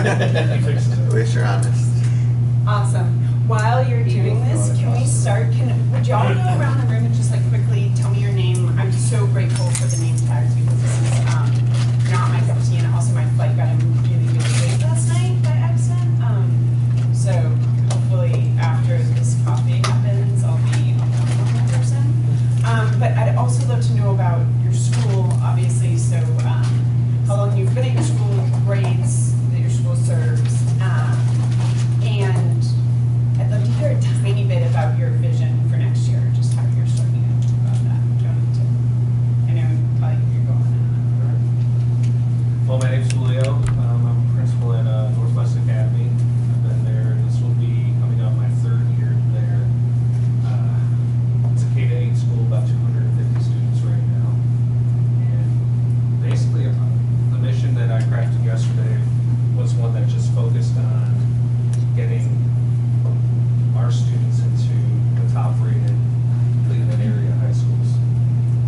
At least you're honest. Awesome. While you're doing this, can we start? Would y'all go around the room and just like quickly tell me your name? I'm so grateful for the name tags because this is not my cup of tea, and also my flight got in really, really late last night by accident. So hopefully after this coffee happens, I'll be a normal person. But I'd also love to know about your school, obviously. So how long you've been at your school, grades that your school serves, and I'd love to hear a tiny bit about your vision for next year, just how you're starting to think about that going into. I know probably you're going on. Well, my name's Julio. I'm a principal at Northwest Academy. I've been there. This will be coming up my third year there. It's a K-8 school, about 250 students right now. And basically, the mission that I crafted yesterday was one that just focused on getting our students into the top-rated Cleveland area high schools.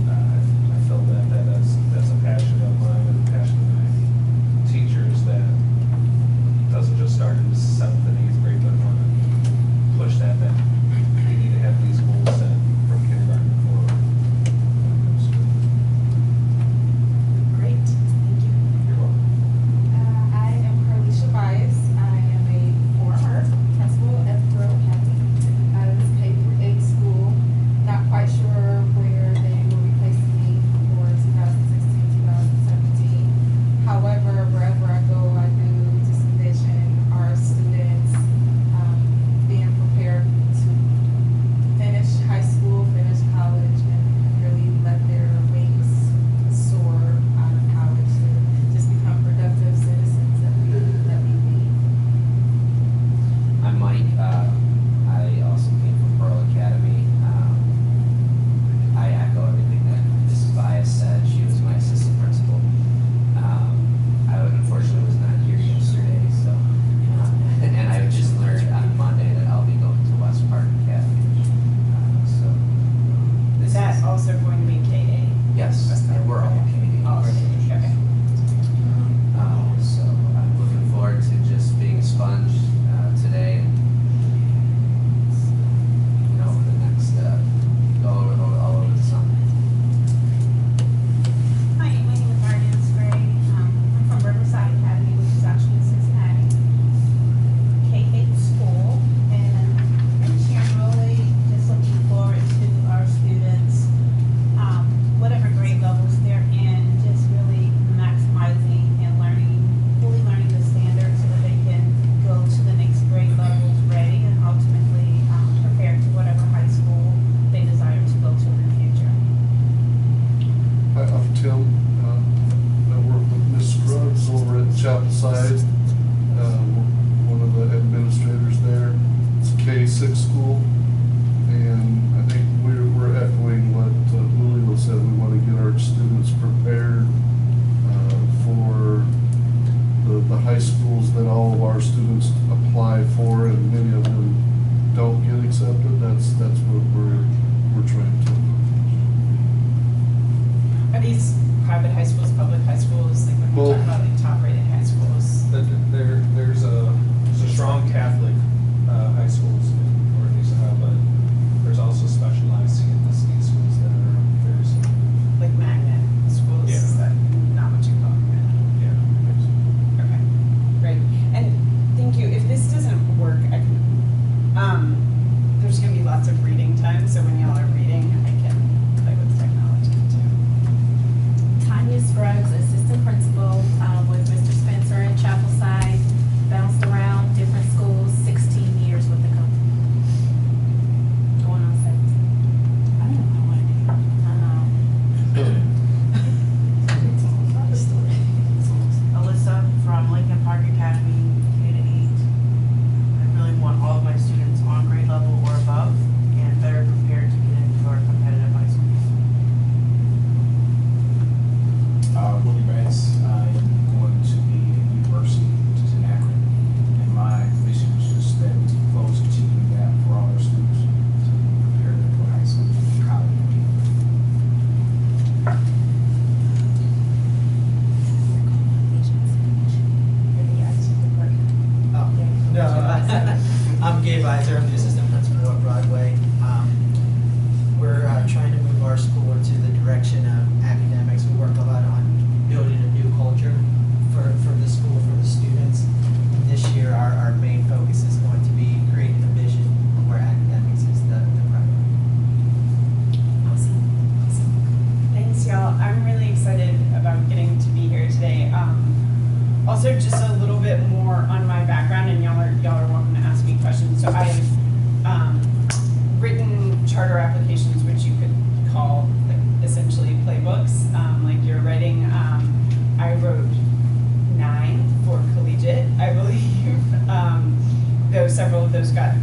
I feel that's a passion of mine and a passion of my teachers that doesn't just start in 7th and 8th grade, but want to push that we need to have these goals set from kindergarten forward. Great, thank you. You're welcome. I am Carlisha Bias. I am a former principal at Pearl Academy. This is Playbook school. Not quite sure where they will be placing me for 2016, 2017. However, wherever I go, I do just envision our students being prepared to finish high school, finish college, and really let their wings soar out of college to just become productive citizens that we be. I'm Mike. I also came from Pearl Academy. I echo everything that Mrs. Bias said. She was my assistant principal. I unfortunately was not here yesterday, so and I just learned on Monday that I'll be going to West Park Academy. Is that also going to be K-8? Yes, and we're all Canadian. Oh, okay. So I'm looking forward to just being a sponge today. Over the next, all over the summer. Hi, my name is Arden's Gray. I'm from Riverside Academy, which is actually in Cincinnati. K-8 school, and actually I'm really just looking forward to our students, whatever grade levels they're in, just really maximizing and fully learning the standards so that they can go to the next grade levels ready and ultimately prepared to whatever high school they desire to go to in the future. Hi, I'm Tim. I work with Ms. Scruggs over at Chapelside. One of the administrators there. It's a K-6 school, and I think we're echoing what Julio said. We want to get our students prepared for the high schools that all of our students apply for, and many of them don't get accepted. That's what we're trying to. Are these private high schools, public high schools? Like when we Well- talk about like top-rated high schools? There's a strong Catholic high schools in Northeast Ohio, but there's also specialized CNSD schools that are very similar. Like magnet schools? Yeah. Is that not what you call them? Yeah. Okay, great. And thank you. If this doesn't work, I can, there's gonna be lots of reading time, so when y'all are reading, I can play with technology too. Tanya Scruggs, assistant principal, Title advisor. I'm the assistant principal at Broadway. We're trying to move our school into the direction of academics. We work a lot on building a new culture for the school, for the students. This year, our main focus is going to be creating a vision where academics is the priority. Awesome. Thanks, y'all. I'm really excited about getting to be here today. Also, just a little bit more on my background, and y'all are welcome to ask me questions. So I've written charter applications, which you could call like, essentially playbooks, like you're writing. I wrote 9 for collegiate, I believe. Though several of those got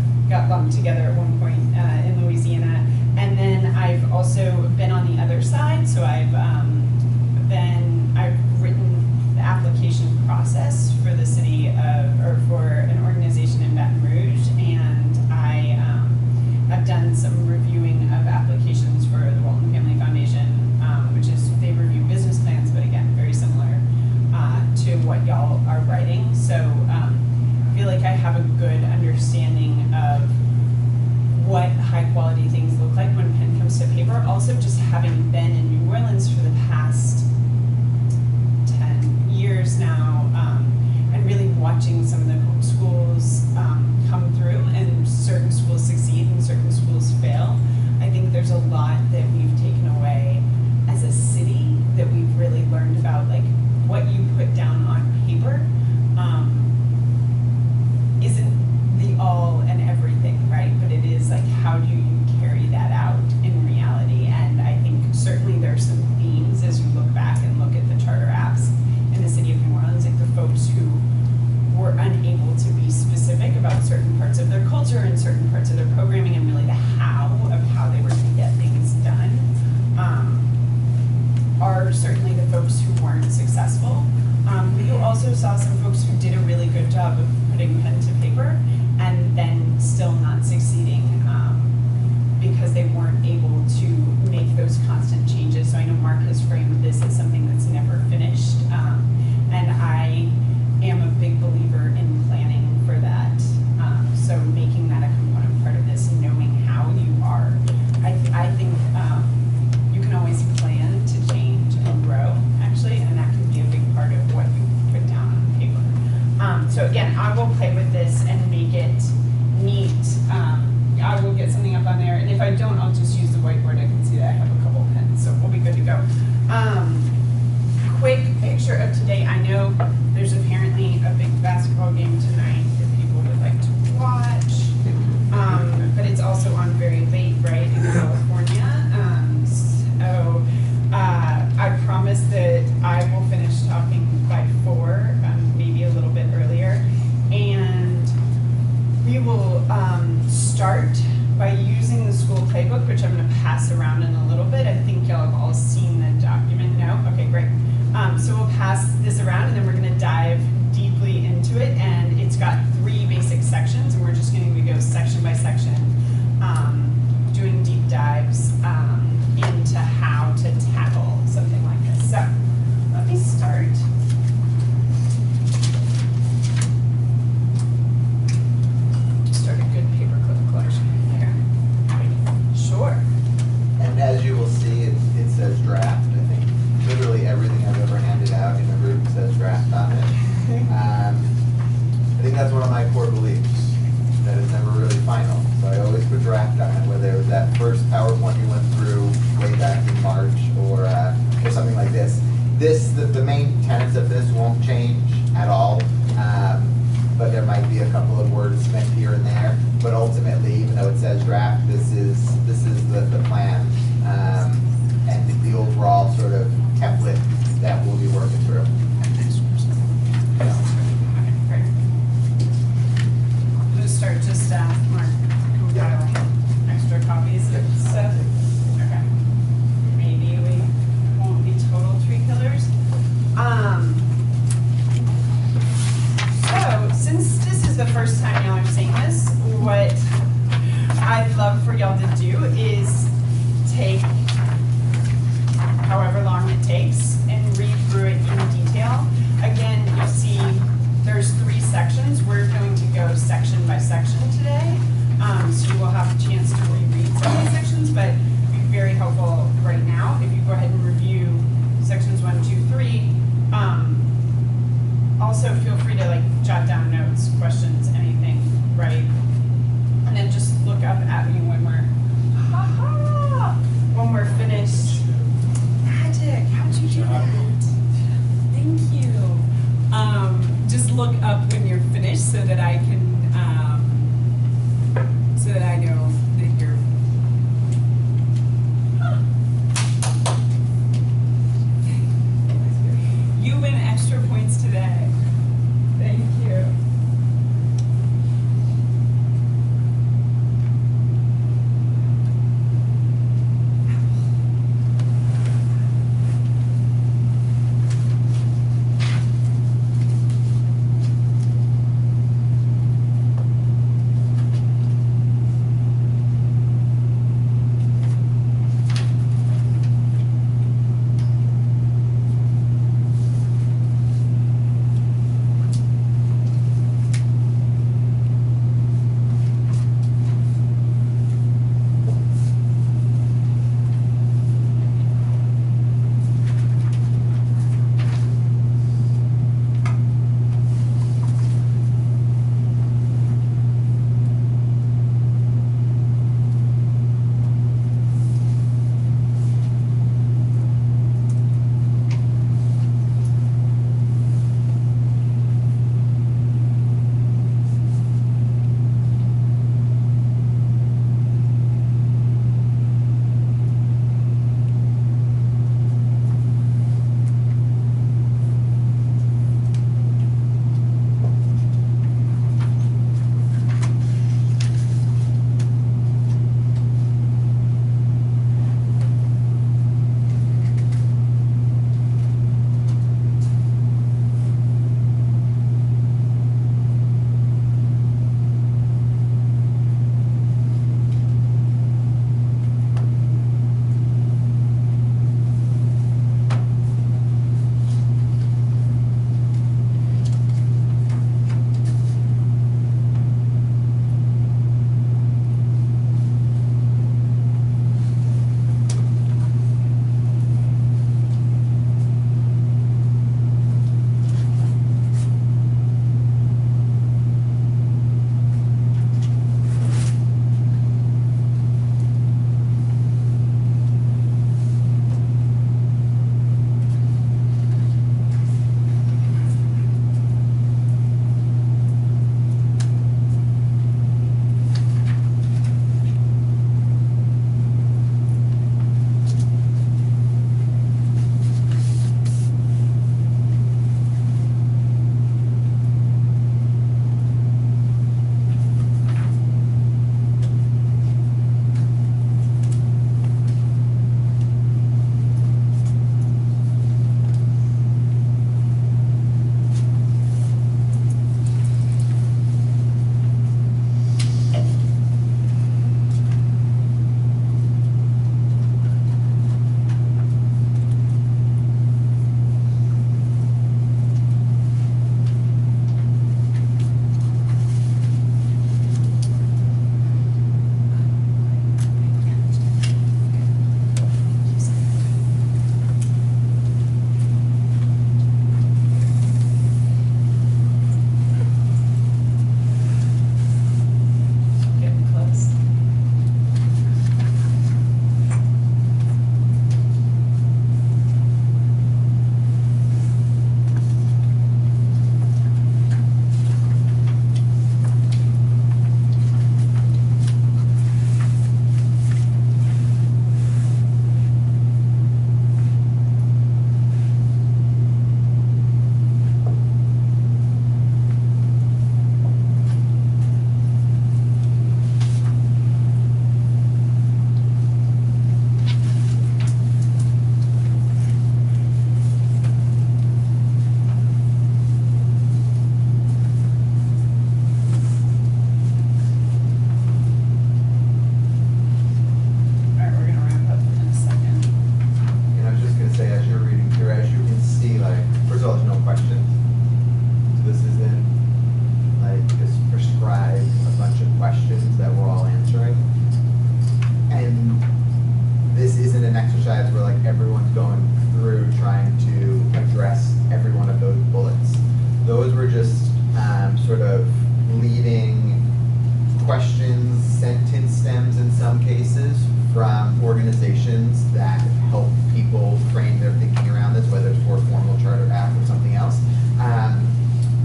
lumped together at one point in Louisiana. And then I've also been on the other side, so I've written the application process for the city or for an organization in Baton Rouge, and I've done some reviewing of applications for the Walton Family Foundation, which is they review business plans, but again, very similar to what y'all are writing. So I feel like I have a good understanding of what high quality things look like when pen comes to paper. Also, just having been in New Orleans for the past 10 years now, and really watching some of the schools come through, and certain schools succeed and certain schools fail. I think there's a lot that we've taken away as a city that we've really learned about, like what you put down on paper isn't the all and everything, right? But it is like, how do you carry that out in reality? And I think certainly there's some themes as you look back and look at the charter apps in the city of New Orleans, like the folks who were unable to be specific about certain parts of their culture and certain parts of their programming, and really the how of how they were going to get things done, are certainly the folks who weren't successful. But you also saw some folks who did a really good job of putting pen to paper and then still not succeeding because they weren't able to make those constant changes. So I know Mark has framed this as something that's never finished, and I am a big believer in planning for that. So making that a component part of this, knowing how you are, I think you can always plan to change and grow, actually, and that can be a big part of what you put down on paper. So again, I will play with this and make it neat. I will get something up on there, and if I don't, I'll just use the whiteboard. I can see that I have a couple pens, so we'll be good to go. Quick picture of today. I know there's apparently a big basketball game tonight that people would like to watch, but it's also on very late, right, in California. So I promise that I will finish talking by 4, maybe a little bit earlier, and we will start by using the school playbook, which I'm going to pass around in a little bit. I think y'all have all seen the document. No? Okay, great. So we'll pass this around, and then we're going to dive deeply into it, and it's got 3 basic sections, and we're just going to go section by section, doing deep dives into how to tackle something like this. So let me start. Start a good paperclip collection here. Sure. And as you will see, it says draft. I think literally everything I've ever handed out in a group says draft on it. I think that's one of my core beliefs, that it's never really final. So I always put draft on it, whether it was that first PowerPoint you went through way back in March or something like this. The main tenets of this won't change at all, but there might be a couple of words meant here and there. But ultimately, even though it says draft, this is the plan and the overall sort of template that we'll be working through. Start just Mark, extra copies of stuff. Okay. Maybe we won't be total tree killers. So since this is the first time y'all are seeing this, what I'd love for y'all to do is also feel free to like jot down notes, questions, anything, right? And then just look up at me when we're finished. Magic, how'd you do that? Thank you. Just look up when you're finished so that I can, so that I know that you're. You win extra points today. Thank you. conversations that help people frame their thinking around this, whether it's for a formal charter act or something else.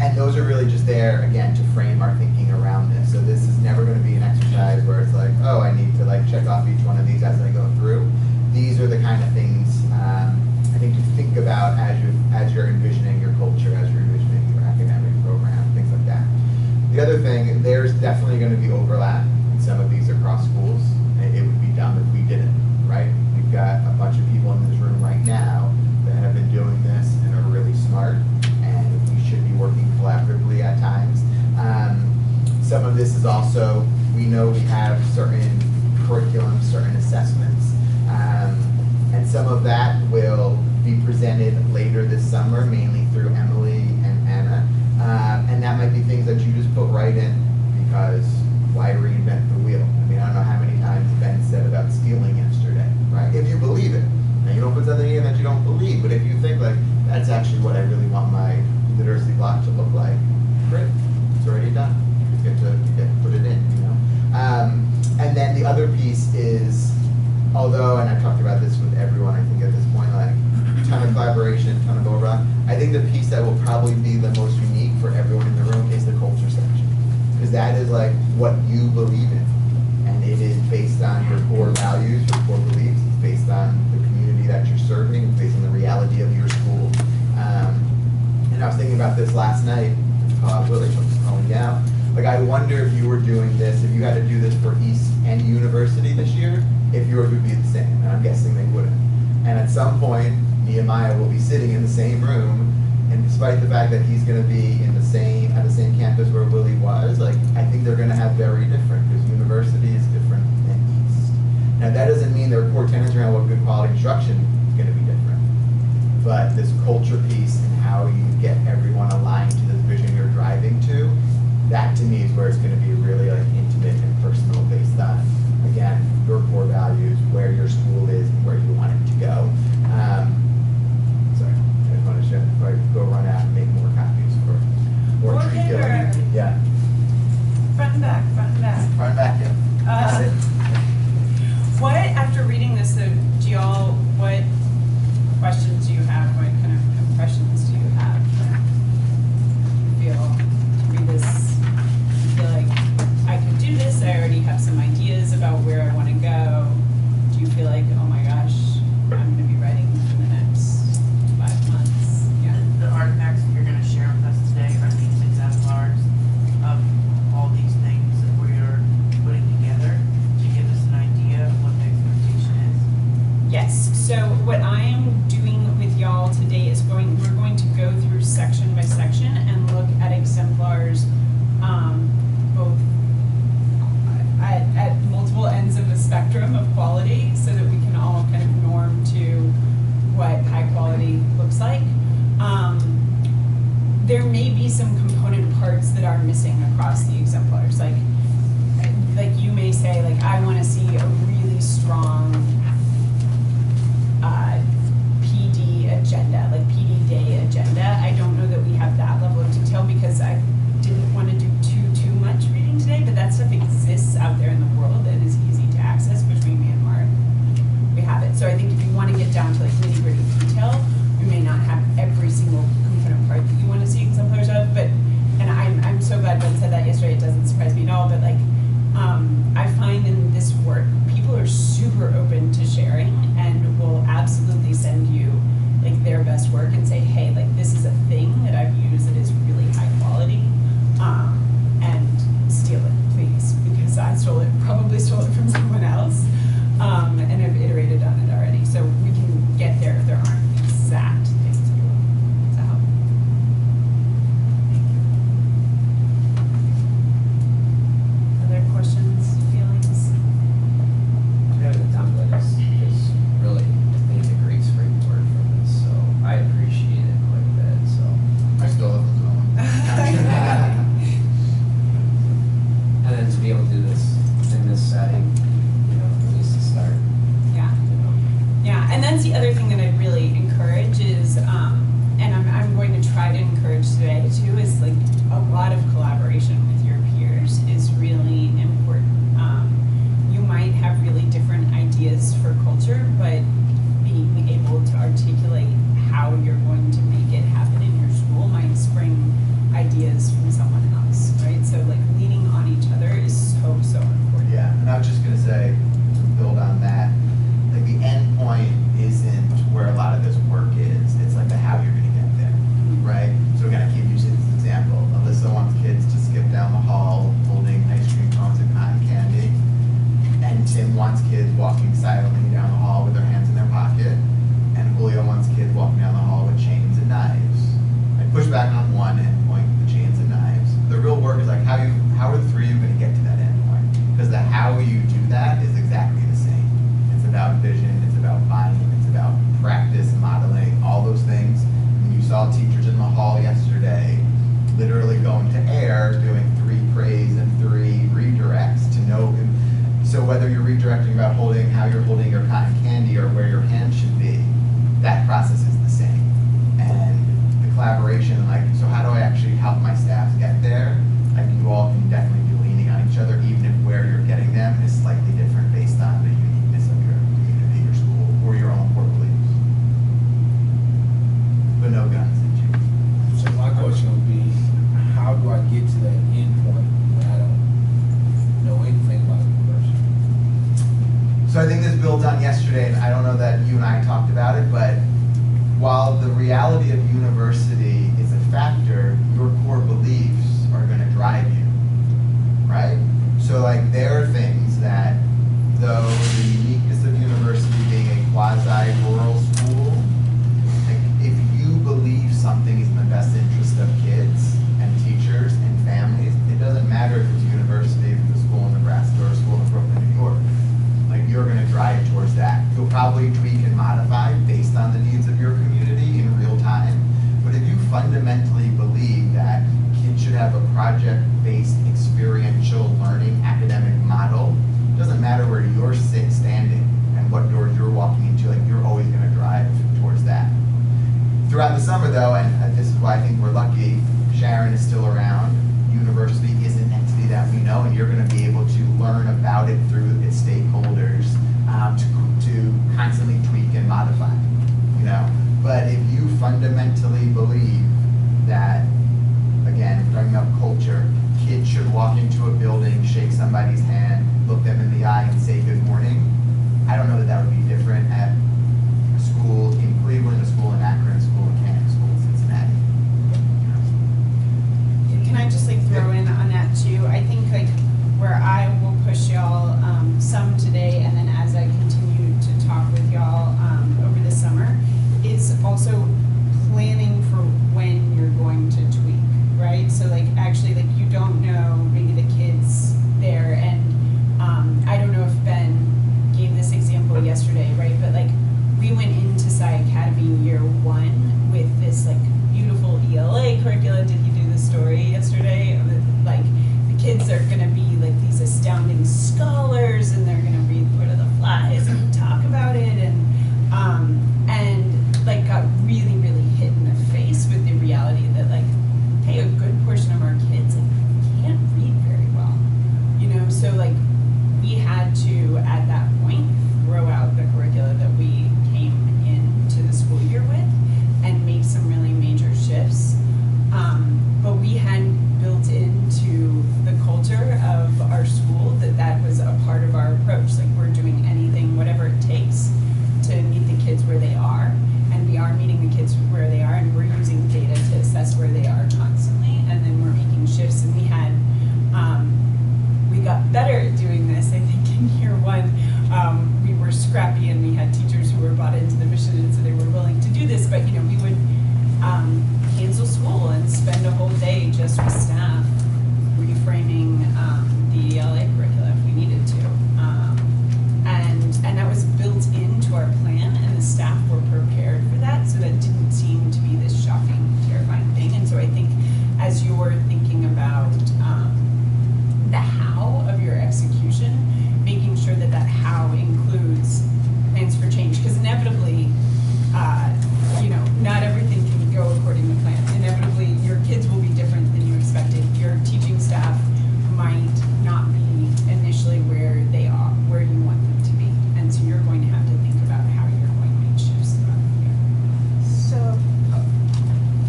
And those are really just there, again, to frame our thinking around this. So this is never going to be an exercise where it's like, oh, I need to like check off each one of these as I go through. These are the kind of things I think to think about as you're envisioning your culture, as you're envisioning your academic program, things like that. The other thing, there's definitely going to be overlap in some of these across schools. It would be dumb if we didn't, right? We've got a bunch of people in this room right now that have been doing this and are really smart, and we should be working collaboratively at times. Some of this is also, we know we have certain curriculums, certain assessments, and some of that will be presented later this summer, mainly through Emily and Anna. And that might be things that you just put right in, because why reinvent the wheel? I mean, I don't know how many times Ben said about stealing yesterday, right? If you believe it. Now, you don't put something in that you don't believe, but if you think like, that's actually what I really want my literacy block to look like, great, it's already done. You get to put it in, you know? And then the other piece is, although, and I've talked about this with everyone, I think at this point, like, ton of collaboration, ton of overlap. I think the piece that will probably be the most unique for everyone in the room is the culture section. Because that is like what you believe in. And it is based on your core values, your core beliefs. It's based on the community that you're serving. It's based on the reality of your school. And I was thinking about this last night. Willie was calling you out. Like, I wonder if you were doing this, if you had to do this for East and University this year, if yours would be the same. And I'm guessing they wouldn't. And at some point, Nehemiah will be sitting in the same room, and despite the fact that he's going to be at the same campus where Willie was, like, I think they're going to have very different, because University is different than East. Now, that doesn't mean their core tenets around what good quality instruction is going to be different, but this culture piece and how you get everyone aligned to this vision you're driving to, that to me is where it's going to be really like intimate and personal, based on, again, your core values, where your school is, and where you want it to go. Sorry, I just want to share before I go run out and make more copies for more tree Okay, killing. right. Yeah, Front and back, front and back. front and back, yeah. That's it. What, after reading this, what questions do you have? What kind of impressions do you have? You read this, you feel like I could do this, I already have some ideas about where I want to go. Do you feel like, oh my gosh, I'm going to be writing for the next 5 months? Yeah. The artifacts that you're going to share with us today are these exemplars of all these things that we are putting together to give us an idea of what the expectation is. Yes, so what I am doing with y'all today is we're going to go through section by section and look at exemplars, both at multiple ends of the spectrum of quality, so that we can all kind of norm to what high quality looks like. There may be some component parts that are missing across the exemplars, like you may say, like, I want to see a really strong PD agenda, like PD day agenda. I don't know that we have that level of detail, because I didn't want to do too much reading today, but that stuff exists out there in the world and is easy to access between me and Mark. We have it. So I think if you want to get down to like nitty gritty detail, we may not have every single component part that you want to see exemplars of, but, and I'm so glad Ben said that yesterday, it doesn't surprise me at all, but like, I find in this work, people are super open to sharing and will absolutely send you like their best work and say, hey, like this is a thing project-based experiential learning academic model, it doesn't matter where you're standing and what doors you're walking into, like you're always going to drive towards that. Throughout the summer though, and this is why I think we're lucky, Sharon is still around. University is an entity that we know, and you're going to be able to learn about it through its stakeholders to constantly tweak and modify, you know. But if you fundamentally believe that, again, bringing up culture, kids should walk into a building, shake somebody's hand, look them in the eye, and say good morning, I don't know that that would be different at a school in Cleveland, a school in Akron, a school in Canton, a school in Cincinnati. Can I just like throw in on that too? I think like where I will push y'all some today, and then as I continue to talk with y'all over the summer, is also planning for when you're going to tweak, right? So like actually like you don't know maybe the kids there, and I don't know if Ben gave this example yesterday, right? But like we went into Sci Academy year 1 with this like beautiful ELA curricula. Did he do the story yesterday? Like the kids are gonna be like these astounding scholars, and they're gonna read Lord of the Flies and talk about it, and like got really, really hit in the face with the reality that like, hey, a good portion of our kids like can't read very well, you know. So like we had to at that point throw out the curricula that we came into the school year with and make some really major shifts. But we had built into the culture of our school that was a part of our approach. Like we're doing anything, whatever it takes to meet the kids where they are. And we are meeting the kids where they are, and we're using data to assess where they are constantly. And then we're making shifts, and we got better at doing this, I think, in year 1. We were scrappy, and we had teachers who were bought into the mission, and so they were willing to do this. But, you know, we would cancel school and spend a whole day just with staff reframing the ELA curricula if we needed to. And that was built into our plan, and the staff were prepared for that, so that didn't seem to be this shocking, terrifying thing. And so I think as you're thinking about the how of your execution, making sure that that how includes plans for change, because inevitably, you know, not everything can go according to plan. Inevitably, your kids will be different than you expected. Your teaching staff might not be initially where they are, where you want them to be. And so you're going to have to think about how you're going to make shifts throughout the year. So,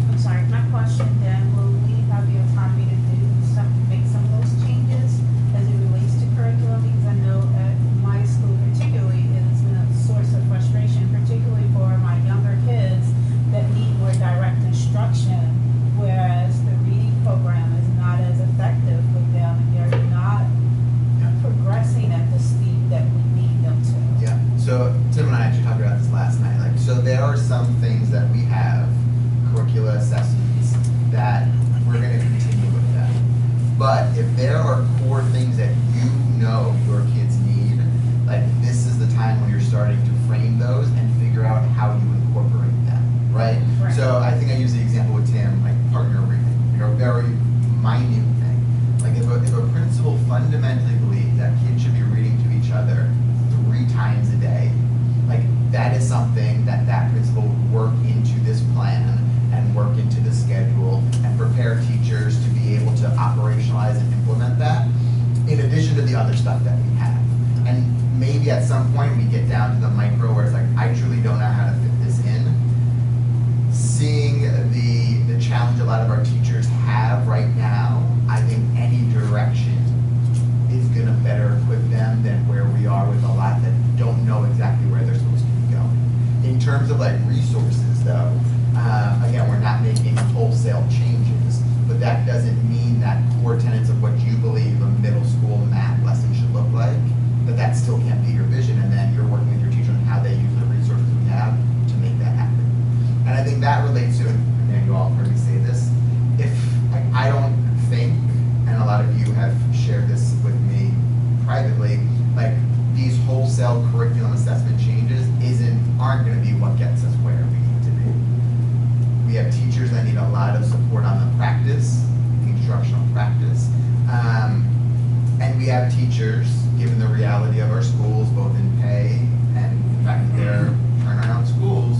I'm sorry, my question then, will we have the autonomy to make some of those changes as it relates to curriculum? Because I know at my school particularly, it's been a source of frustration, particularly for my younger kids that need more direct instruction, whereas the reading program is not as effective with them, and they're not progressing at the speed that we need them to. Yeah, so Tim and I actually talked about this last night. Like, so there are some things that we have, curricula assessments, that we're going to continue with that. But if there are core things that you know your kids need, like this is the time when you're starting to frame those and figure out how you incorporate them, right? Right. So I think I used the example with Tim, like partner reading, you know, very minute thing. Like if a principal fundamentally believes that kids should be reading to each other 3 times a day, like that is something that that principal would work into this plan and work into the schedule and prepare teachers to be able to operationalize and implement that, in addition to the other stuff that we have. And maybe at some point we get down to the micro where it's like, I truly don't know how to fit this in. Seeing the challenge a lot of our teachers have right now, I think any direction is going to better equip them than where we are with a lot that don't know exactly where they're supposed to be going. In terms of like resources though, again, we're not making wholesale changes, but that doesn't mean that core tenets of what you believe a middle school math lesson should look like, that still can't be your vision, and then you're working with your teacher on how they use the resources we have to make that happen. And I think that relates to, and you all heard me say this, if like, I don't think, and a lot of you have shared this with me privately, like these wholesale curriculum assessment changes aren't going to be what gets us where we need to be. We have teachers that need a lot of support on the practice, the instructional practice. teachers, given the reality of our schools, both in pay and in fact their turnaround schools,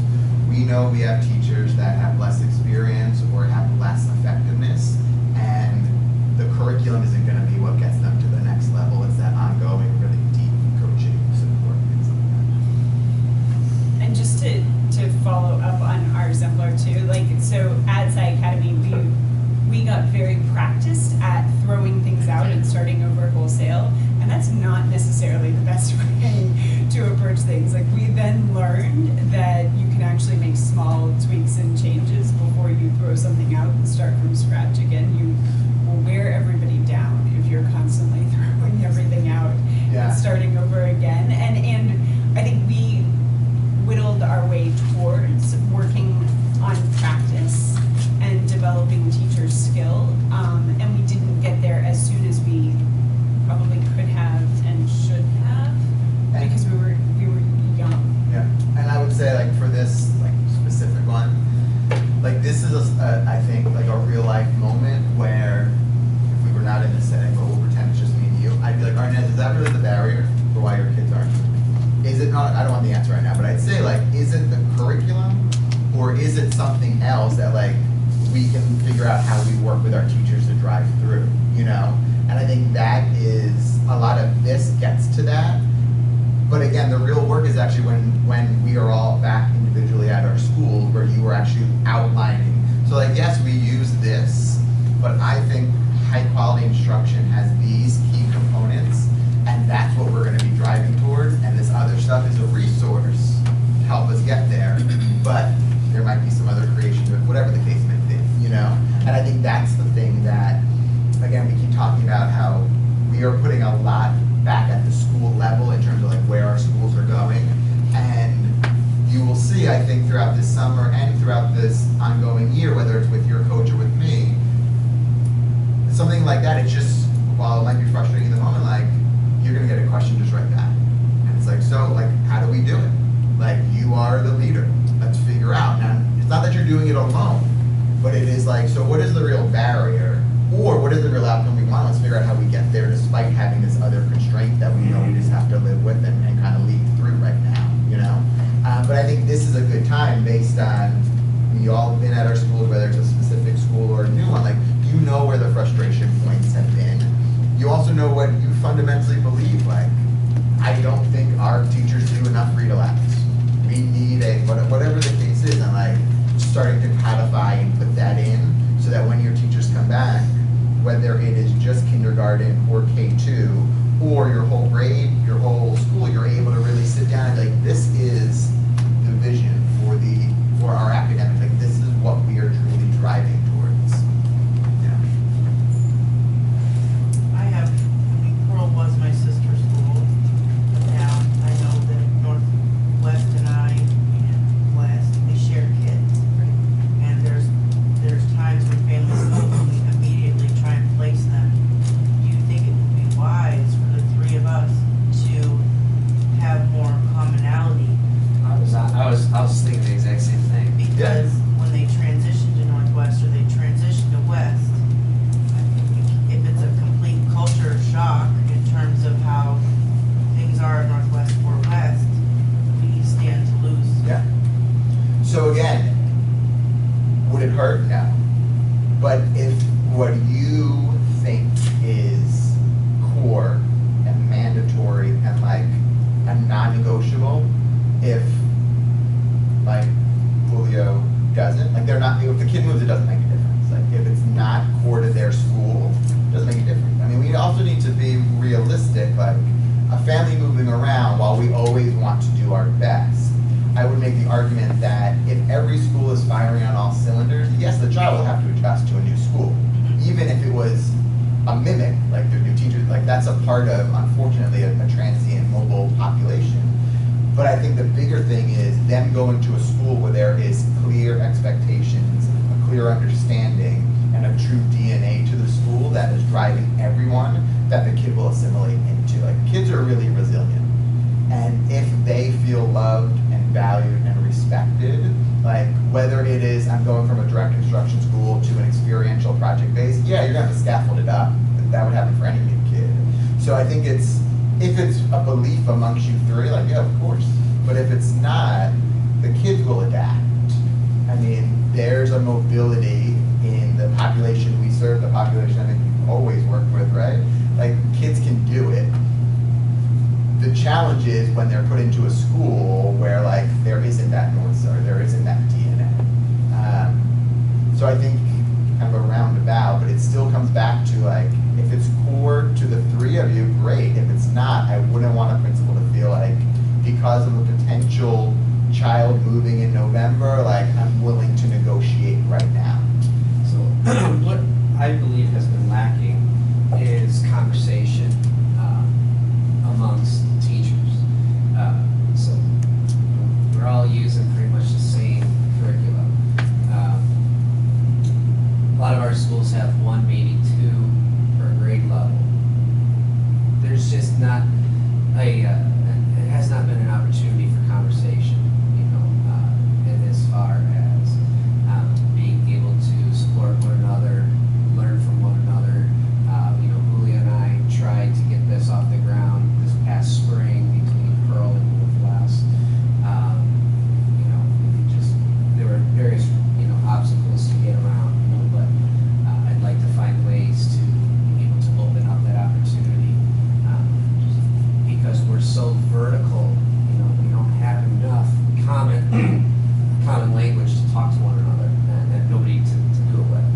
we know we have teachers that have less experience or have less effectiveness, and the curriculum isn't going to be what gets them to the next level. It's that ongoing, really deep coaching support, things like that. And just to follow up on our exemplar too, like, so at Sci Academy, we got very practiced at throwing things out and starting over wholesale, and that's not necessarily the best way to approach things. Like, we then learned that you can actually make small tweaks and changes before you throw something out and start from scratch again. You will wear everybody down if you're constantly throwing everything out Yeah. and starting over again. And I think we whittled our way towards working on practice and developing teacher skill, and we didn't get there as soon as we probably could have and should have, because we were young. Yeah, and I would say, like, for this like specific one, like, this is I think like a real life moment where if we were not in this setting, but we'll pretend it's just me and you, I'd be like, Arnett, is that really the barrier for why your kids aren't? Is it not? I don't want the answer right now, but I'd say, like, is it the curriculum, or is it something else that, like, we can figure out how we work with our teachers to drive through, you know? And I think that is, a lot of this gets to that. But again, the real work is actually when we are all back individually at our schools, where you are actually outlining. So, like, yes, we use this, but I think high quality instruction has these key components, and that's what we're going to be driving towards. And this other stuff is a resource to help us get there. But there might be some other creation to it, whatever the case may be, you know? And I think that's the thing that, again, we keep talking about how we are putting a lot back at the school level in terms of, like, where our schools are going. And you will see, I think, throughout this summer and throughout this ongoing year, whether it's with your coach or with me, something like that, it's just, while it might be frustrating in the moment, like, you're gonna get a question just right back. And it's like, so, like, how do we do it? Like, you are the leader. Let's figure out. Now, it's not that you're doing it alone, but it is like, so what is the real barrier? Or what is the real outcome we want? Let's figure out how we get there despite having this other constraint that we know we just have to live with and kind of lead through right now, you know? But I think this is a good time based on, we all have been at our schools, whether it's a specific school or a new one, like, you know where the frustration points have been. You also know what you fundamentally believe. Like, I don't think our teachers do enough read alouds. We need whatever the case is, and, like, starting to codify and put that in so that when your teachers come back, whether it is just kindergarten or K2 or your whole grade, your whole school, you're able to really sit down and be like, this is the vision for our academics. Like, this is what we are truly driving towards. Yeah. Pearl was my sister's school, but now I know that Northwest and I and West, they share kids. And there's times when families go and we immediately try and place them. Do you think it would be wise for the three of us to have more commonality? I was thinking the exact same thing. Because when they transition to Northwest or they transition to West, I think if it's a complete culture shock in terms of how things are at Northwest or West, we stand to lose. Yeah. So again, would it hurt? No. But if what you think is core and mandatory and, like, a non-negotiable, if, like, Julio doesn't, like, they're not, if the kid moves, it doesn't make a difference. Like, if it's not core to their school, it doesn't make a difference. I mean, we also need to be realistic. Like, a family moving around, while we always want to do our best, I would make the argument that if every school is firing on all cylinders, yes, the child will have to adjust to a new school. Even if it was a mimic, like their new teachers, like, that's a part of, unfortunately, a transient mobile population. But I think the bigger thing is them going to a school where there is clear expectations, a clear understanding, and a true DNA to the school that is driving everyone that the kid will assimilate into. Like, kids are really resilient. And if they feel loved and valued and respected, like, whether it is I'm going from a direct instruction school to an experiential project base, yeah, you're gonna have to scaffold it up. That would happen for any new kid. So I think if it's a belief amongst you three, like, yeah, of course. But if it's not, the kids will adapt. I mean, there's a mobility in the population we serve, the population I think we've always worked with, right? Like, kids can do it. The challenge is when they're put into a school where, like, there isn't that North Star, there isn't that DNA. So I think kind of a roundabout, but it still comes back to, like, if it's core to the three of you, great. If it's not, I wouldn't want a principal to feel like, because of a potential child moving in November, like, I'm willing to negotiate right now. So what I believe has been lacking is conversation amongst teachers. So we're all using pretty much the same curriculum. A lot of our schools have one, maybe two per grade level. There's just not it has not been an opportunity for conversation, and as far as being able to support one another, learn from one another. Julia and I tried to get this off the ground this past spring between Pearl and Northwest. There were various, obstacles to get around, but I'd like to find ways to be able to open up that opportunity, because we're so vertical, we don't have enough common language to talk to one another, and nobody to do it with.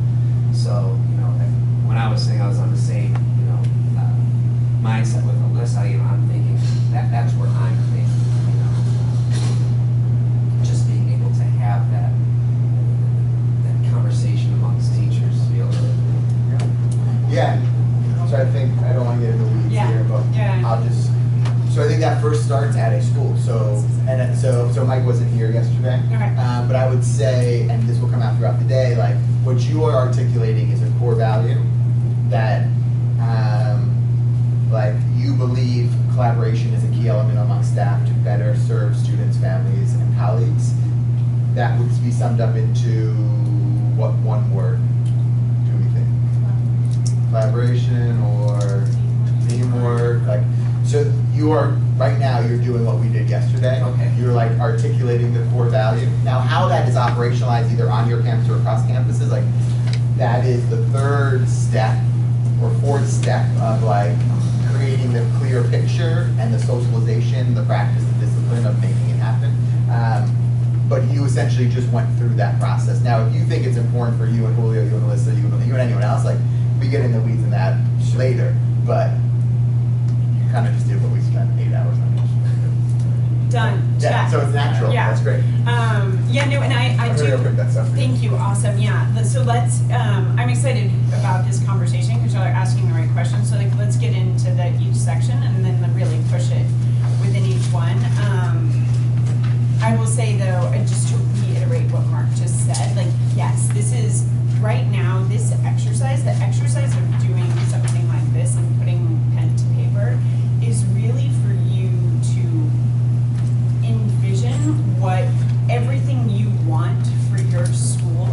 So, when I was saying I was on the same, mindset with Alyssa, I'm thinking that's where I'm thinking, just being able to have that conversation amongst teachers to be able to. Yeah. So I think, I don't want to get into the weeds here, but I'll just, so I think that first starts at a school. So Mike wasn't here yesterday. Okay. But I would say, and this will come out throughout the day, like, what you are articulating is a core value that, like, you believe collaboration is a key element among staff to better serve students, families, and colleagues. That would be summed up into what one word do we think? Collaboration or teamwork? Like, so you are, right now, you're doing what we did yesterday. Okay. You're, like, articulating the core value. Now, how that is operationalized either on your campus or across campuses, like, that is the third step or fourth step of, like, creating the clear picture and the socialization, the practice, the discipline of making it happen. But you essentially just went through that process. Now, if you think it's important for you and Julio, you and Alyssa, you and anyone else, like, we get in the weeds in that later, but you kind of just did what we spent 8 hours on. Done. Yeah, Check. so it's natural. Yeah. That's great. And I I'm do. gonna print that stuff for you. Thank you. Awesome. Yeah. So let's. I'm excited about this conversation because y'all are asking the right questions. So let's get into each section and then really push it within each one. I will say though, just to reiterate what Mark just said, yes, this is right now. This exercise, the exercise of doing something like this and putting pen to paper, is really for you to envision what everything you want for your school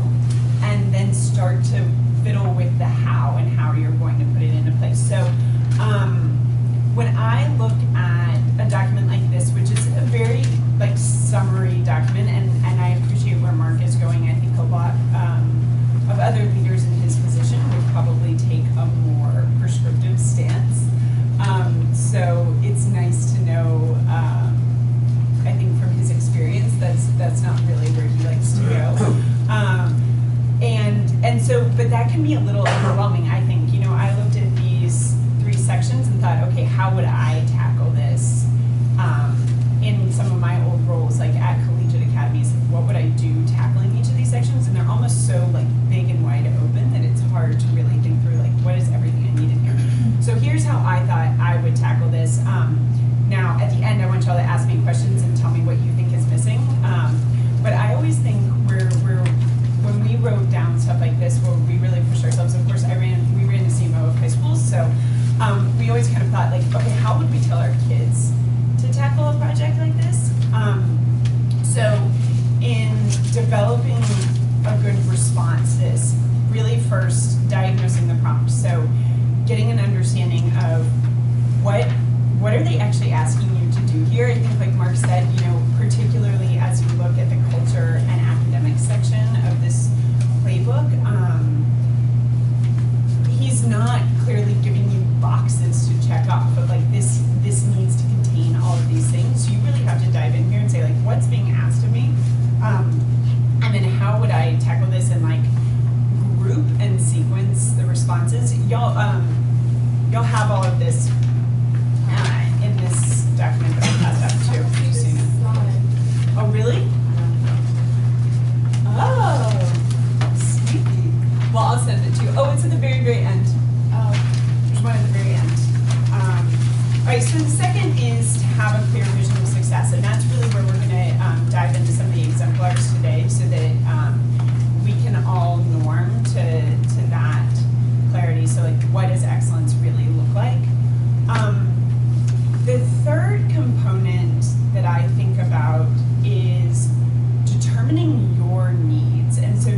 and then start to fiddle with the how and how you're going to put it into place. So when I look at a document like this, which is a very summary document, and I appreciate where Mark is going. I think a lot of other leaders in his position would probably take a more prescriptive stance. So it's nice to know, I think from his experience, that's not really where he likes to go. And so, but that can be a little overwhelming, I think. I looked at these 3 sections and thought, okay, how would I tackle this in some of my old roles, like at collegiate academies? What would I do tackling each of these sections? And they're almost so big and wide open that it's hard to really think through what is everything I need in here. So here's how I thought I would tackle this. Now, at the end, I want y'all to ask me questions and tell me what you think is missing. But I always think when we wrote down stuff like this, where we really pushed ourselves. Of course, we ran the CMO of high schools, so we always kind of thought, okay, how would we tell our kids to tackle a project like this? So in developing a good response, is really first diagnosing the prompt. So getting an understanding of actually asking you to do here. I think like Mark said, you know, particularly as you look at the culture and academics section of this playbook, he's not clearly giving you boxes to check off, but like this needs to contain all of these things. So you really have to dive in here and say like, what's being asked of me? And then how would I tackle this and like group and sequence the responses? Y'all have all of this in this document that I passed out too. If you've seen it. Oh, really? Oh, sneaky. Well, I'll send it to you. Oh, it's at the very, very end. There's one at the very end. All right, so the second is to have a clear vision of success, and that's really where we're going to dive into some of the exemplars today so that we can all norm to that clarity. So like, what does excellence really look like? The third component that I think about is determining your needs. And so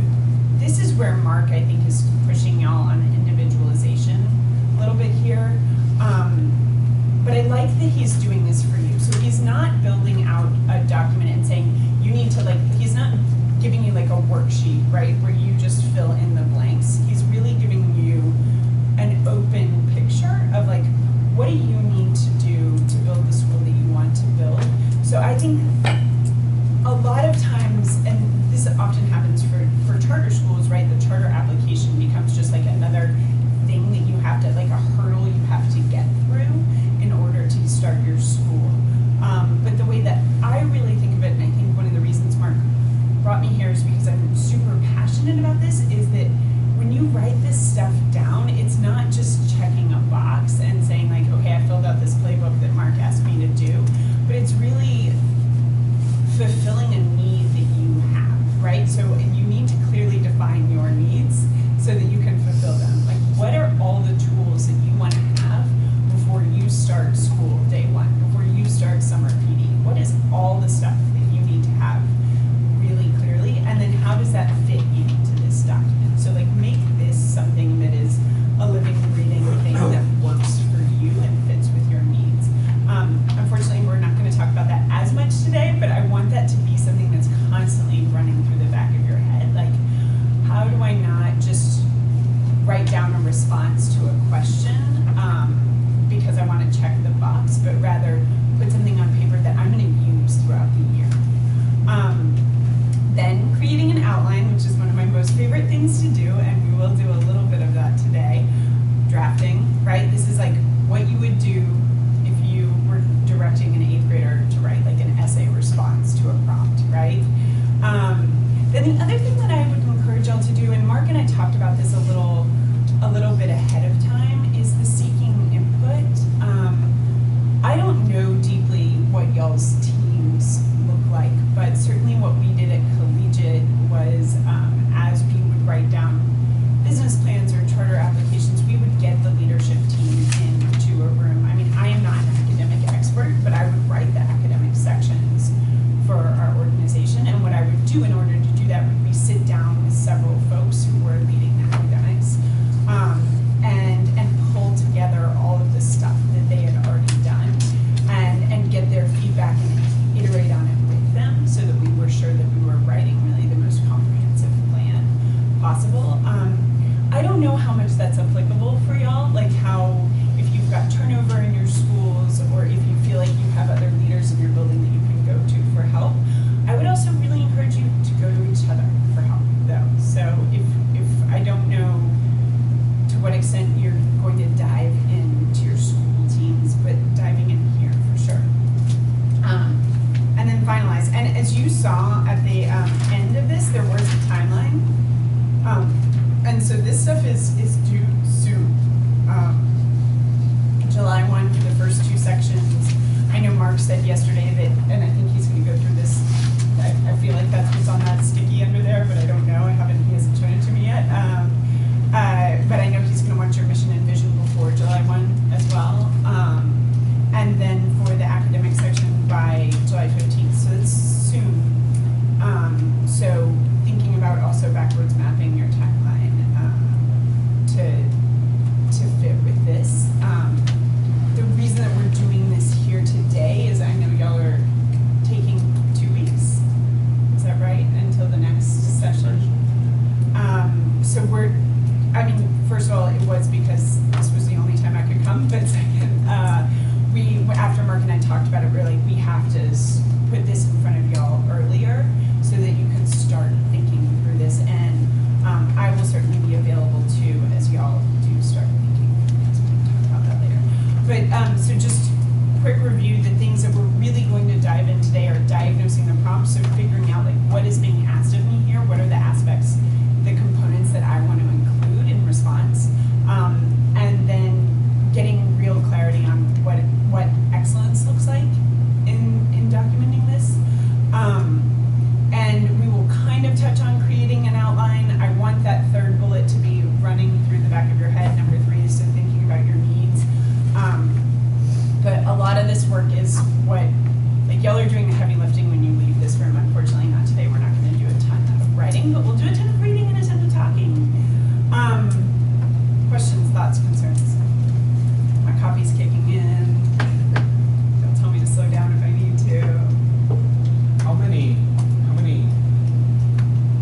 this is where Mark, I think, is pushing y'all on individualization a little bit here. But I like that he's doing this for you. So he's not building out a document and saying, you need to like, he's not giving you like a worksheet, right, where you just fill in the blanks. He's really giving you an open picture of like, what do you need to do to build the school that you want to build? So I think a lot of times, and this often happens for charter schools, right? The charter application becomes just like another thing that you have to, like a hurdle you have to get through in order to start your school. But the way that I really think of it, and I think one of the reasons Mark brought me here is because I'm super passionate about this, is that when you write this stuff down, it's not just checking a box and saying like, okay, I filled out this playbook that Mark asked me to do, but it's really fulfilling a need that you have, right? So you need to clearly define your needs so that you can fulfill them. Like, what are all the tools that you want to have before you start school day one, before you start summer PD? What is all the stuff that you need to have really clearly? And then how does that fit into this document? So like, make this something that is a living, breathing thing that works for you and fits with your needs. Unfortunately, we're not going to talk about that as much today, but I want that to be something that's constantly running through the back of your head. Like, how do I not just write down a response to a question because I want to check the box, but rather put something on paper that I'm going to use throughout the year. Then creating an outline, which is one of my most favorite things to do, and we will do a little bit of that today. Drafting, right? This is like what you would do if you were directing an 8th grader to write like an essay response to a prompt, right? Then the other thing that I would encourage y'all to do, and Mark and I talked about this a little bit ahead of time, is the seeking input. I don't know deeply what y'all's teams look like, but certainly what we did at Collegiate was as we would write down business plans or charter applications, we would get the leadership team into a room. I mean, I am not an academic expert, but I would write the academic sections for our organization. And what I would do in order to do that would be sit down with several folks who were leading the academics and pull together all of the stuff that they had already done and get their feedback and iterate on it with them so that we were sure that we were writing really the most comprehensive plan possible. I don't know how much that's applicable for y'all, like how, if you've got turnover in your schools or if you feel like you have other leaders in your building that you can go to for help. I would also really encourage you to go to each other for help though. So if I don't know to what extent you're going to dive into your school teams, but diving in here for sure. And then finalize. And as you saw at the end of this, there was a timeline. And so this stuff is due soon. July 1 for the first 2 sections. I know Mark said yesterday that, and I think he's going to go through this. I feel like that's what's on that sticky under there, but I don't know. He hasn't shown it to me yet. But I know he's going to want your mission and vision before July 1 as well. And then for the academic section by July 15th. So it's soon. So thinking about also backwards mapping your timeline to it was because this was the only time I could come, but second, after Mark and I talked about it, we're like, we have to put this in front of y'all earlier so that you can start thinking through this. And I will certainly be available too as y'all do start thinking. Because we can talk about that later. But so just quick review, the things that we're really going to dive in today are diagnosing the prompts, so figuring out like what is being asked of me here, what are the aspects, the components that I want to include in response, and then getting real clarity on what excellence looks like in documenting this. And we will kind of touch on creating an outline. I want that third bullet to be running through the back of your head. Number 3 is so thinking about your needs. But a lot of this work is what, like y'all are doing the heavy lifting when you leave this room. Unfortunately not today, we're not going to do a ton of writing, but we'll do a ton of reading and a ton of talking. Questions, thoughts, concerns? My coffee's kicking in. They'll tell me to slow down if I need to. How many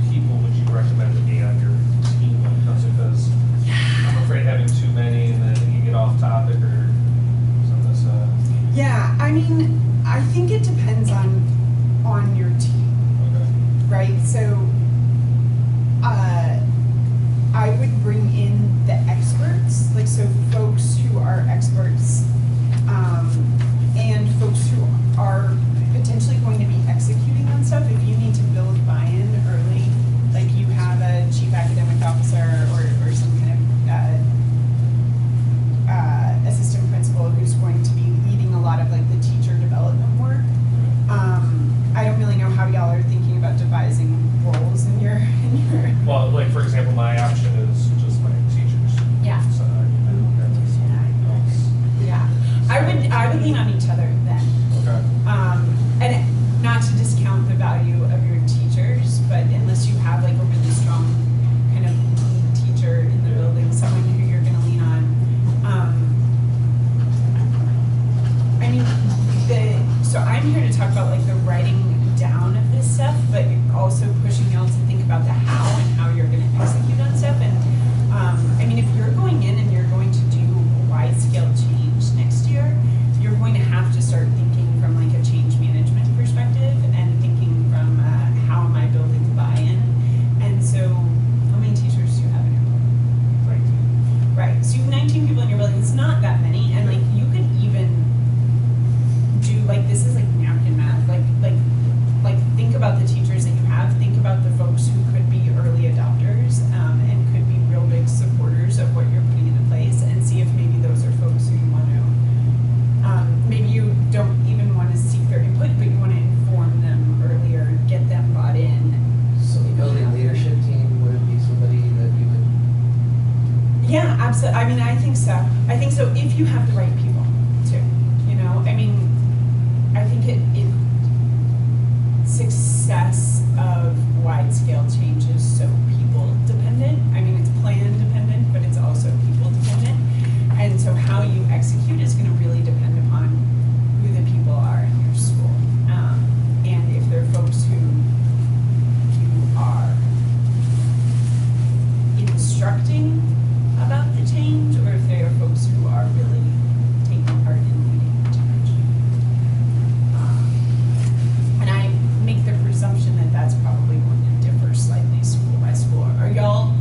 people would you recommend to be on your team when it comes to, because I'm afraid having too many and then you get off topic or something. Yeah, I mean, I think it depends on your team, Okay. right? So, I would bring in the experts, like so folks who are experts, and folks who are potentially going to be executing on stuff. If you need to build buy-in early, like you have a chief academic officer or some kind of assistant principal who's going to be leading a lot of like the teacher development work. I don't really know how y'all are thinking about devising roles in your Well, like for example, my option is just my teachers. Yeah. So I don't have anything else. Yeah, I would lean on each other then. Okay. And not to discount the value of your teachers, but unless you have like a really strong kind of lead teacher in the building, someone who you're going to lean on. I mean, so I'm here to talk about like the writing down of this stuff, but also pushing y'all to think about the how and how you're going to execute on stuff. And I mean, if you're going in and you're going to do wide-scale change next year, you're going to have to start thinking from like a change management perspective and thinking from how am I building buy-in. And so, how many teachers do you have in your building? 19. Right. So you have 19 people in your building. It's not that many, and like you could even do like this is like napkin math. Like think about the teachers that you have. Think about the folks who could be early adopters and could be real big supporters of what you're putting into place, and see if maybe those are folks who you want to. Maybe you don't even want to seek their input, but you want to inform them earlier, get them bought in. So the building leadership team would be somebody that you could. Yeah, absolutely. I mean, I think so. I think so if you have the right people, too. You know, I mean, I think it success of wide-scale change is so people-dependent. I mean, it's plan-dependent, but it's also people-dependent. And so how you execute is going to really depend upon who the people are in your school. And if they're folks who you are instructing about the change, or if they are folks who are really taking part in leading the change. And I make the presumption that that's probably going to differ slightly school by school. Are y'all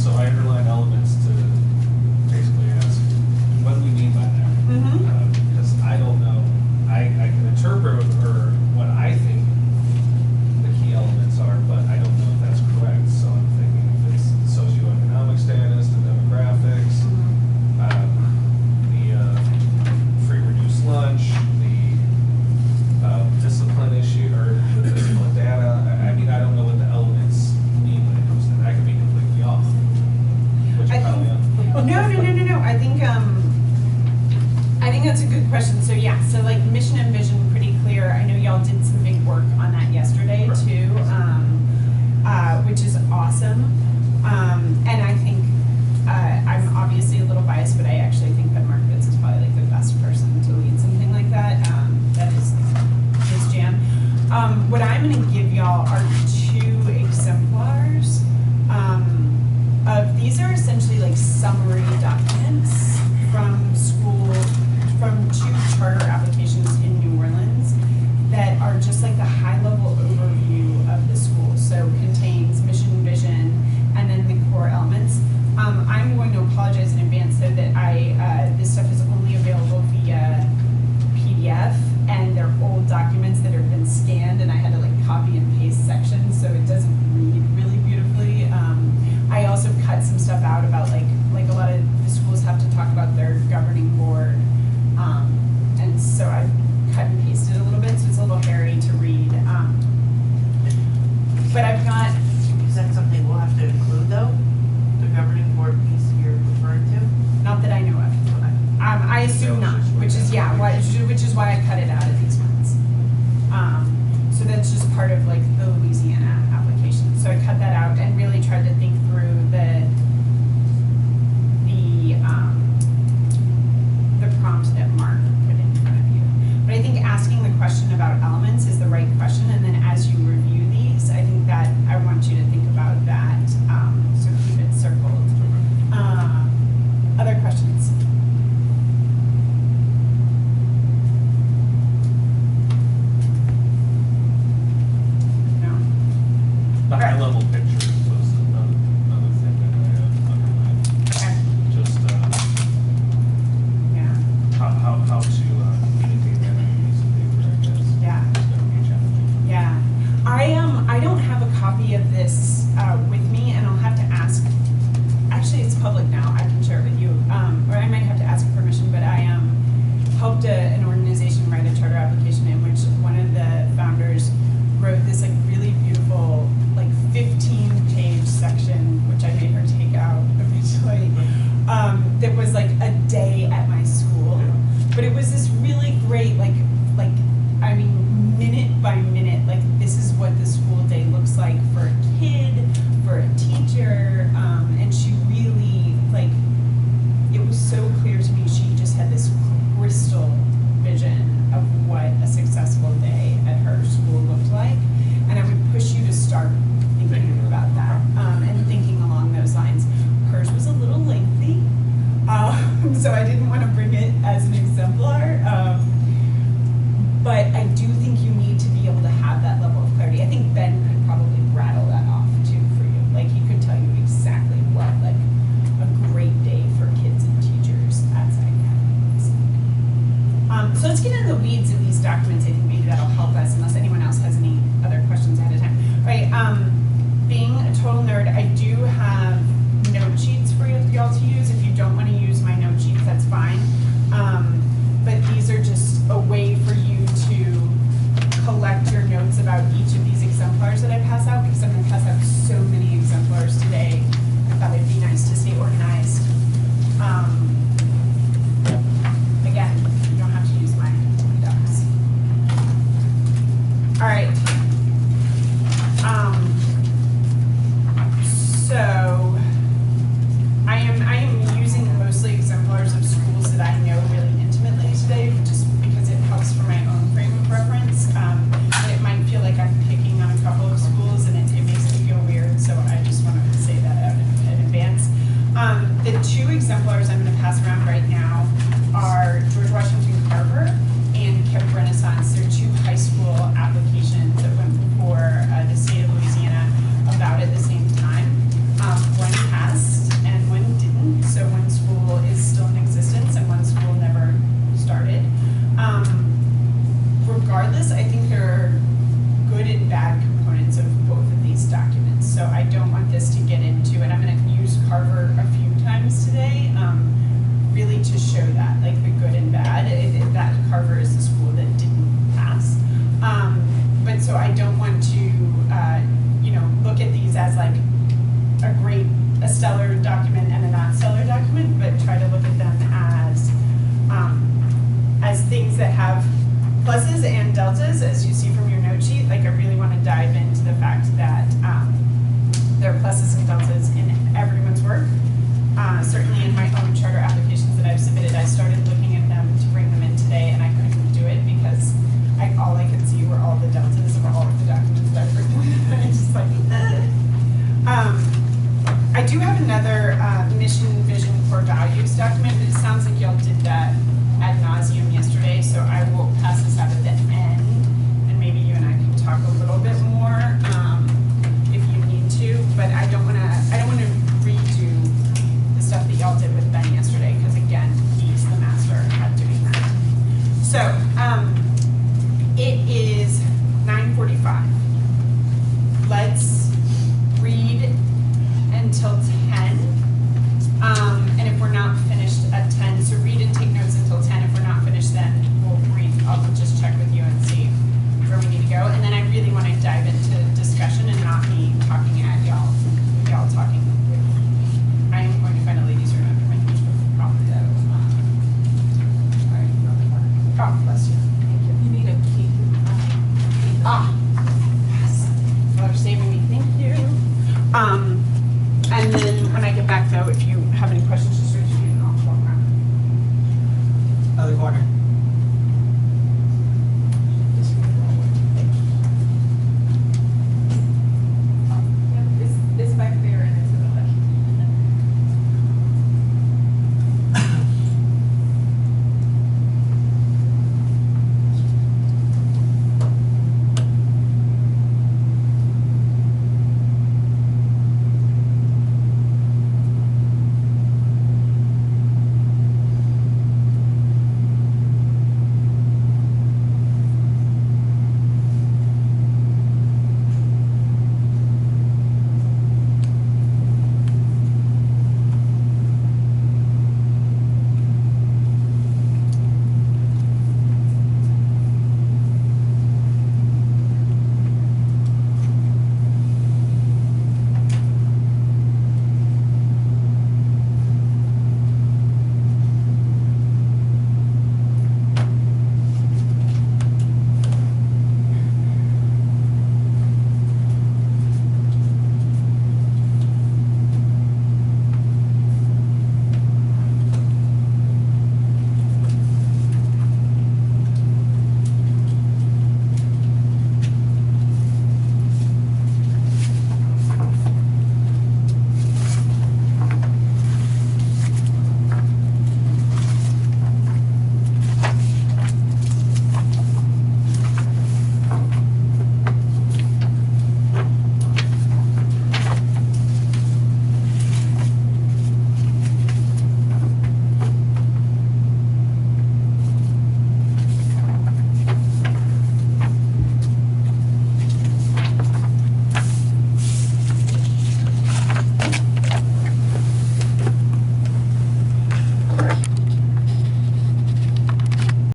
So I underline elements to basically ask, what do we mean by that? Because I don't know, I can interpret or what I think the key elements are, but I don't know if that's correct. So I'm thinking if it's socioeconomic status, the demographics, the free reduced lunch, the discipline issue or the discipline data. I mean, I don't know what the elements mean when it comes to that. I could be completely off. Which I probably am. No. I think that's a good question. So yeah, so like mission and vision, pretty clear. I know y'all did some big work on that yesterday Right. too, which is awesome. And I think I'm obviously a little biased, but I actually think that Mark Fitz is probably like the best person to lead something like that. That is his jam. What I'm going to give y'all are 2 exemplars. These are essentially like summary documents from 2 charter applications in New Orleans that are just like the high-level overview of the school. So contains mission, vision, and then the core elements. I'm going to apologize in advance though that this stuff is only available via PDF, and they're old documents that have been scanned, and I had to like copy and paste sections, so it doesn't read really beautifully. I also cut some stuff out about like a lot of the schools have to talk about their governing board, and so I cut and pasted a little bit, so it's a little hairy to read. But I've got. Is that something we'll have to include though? The governing board piece you're referring to? Not that I know of. I assume not, which is why I cut it out of these ones. So that's just part of like the Louisiana application. So I cut that out and really tried to think through the prompt that Mark put in front of you. But I think asking the question about elements is the right question, and then as you review these, I think that I want you to think about that. So keep it circled. Other questions? No? The Right. high level picture was another thing that I underlined. Okay. Just Yeah. how to communicate that on a piece of paper, I guess. Yeah. It's gonna be challenging. Yeah. I don't have a copy of this with me, and I'll have to ask. Actually, it's public now. I can share it with you, or I might have to ask permission. But I helped an organization write a charter application in which one of the founders wrote this like really beautiful like 15-page section, which I made her take out eventually. That was like a day at my school, but it was this really great like I mean minute by minute, like this is what the school day looks like for a kid, for a teacher, and she really like it was so clear to me. She just had this crystal vision of what a successful day at her school looked like, and I would push you to start thinking about that and thinking along those lines. Hers was a little lengthy, so I didn't want to bring it as an exemplar, but I do think you need to be able to have that level of clarity. I think Ben could probably rattle that off too for you. Like he could tell you exactly what like a great day for kids and teachers at Side Academy looks like. So let's get into the weeds of these documents. I think maybe that'll help us, unless anyone else has any other questions ahead of time. Right, being a total nerd, I do have note sheets for y'all to use. If you don't want to use my note sheets, that's fine. But these are just a way for you to collect your notes about each of these exemplars that I pass out, because I'm going to pass out so many exemplars today. I thought it'd be nice to stay organized. Again, you don't have to use my docs. All right. So I am using mostly exemplars of schools that I know really intimately today, just because it helps for my own frame of reference. But it might feel like I'm picking on a couple of schools, and it makes me feel weird. So I just wanted to say that out in advance. The 2 exemplars I'm going to pass around right now are George Washington Carver and Kemp Renaissance. They're 2 high school applications that went before the state of Louisiana about at the same time. One passed, a stellar document and a not stellar document, but try to look at them as things that have pluses and deltas, as you see from your note sheet. Like, I really want to dive into the fact that there are pluses and deltas in everyone's work. Certainly in my own charter applications that I've submitted, I started looking at them to bring them in today, and I couldn't do it because all I could see were all the deltas of all of the documents that I've written. I just like, I do have another mission, vision, core values document, but it sounds like y'all did that ad nauseum yesterday, so I will pass this out at the end, and maybe you and I can talk a little bit more if you need to. But I don't want to redo the stuff that y'all did with Ben yesterday, because again, he's the master at doing that. So it is 9:45. Let's read until 10. And if we're not finished at 10, so read and take notes until 10. If we're not finished, then we'll read. I'll just check with you and see where we need to go. And then I really want to dive into discussion and not me talking at y'all, y'all talking with me. I am going to find a ladies' room after my speech, but probably that was not. All right. Oh, bless you. Thank you. You need a key. Yes. Well, you're saving me. Thank you. And then when I get back, though, if you have any questions, just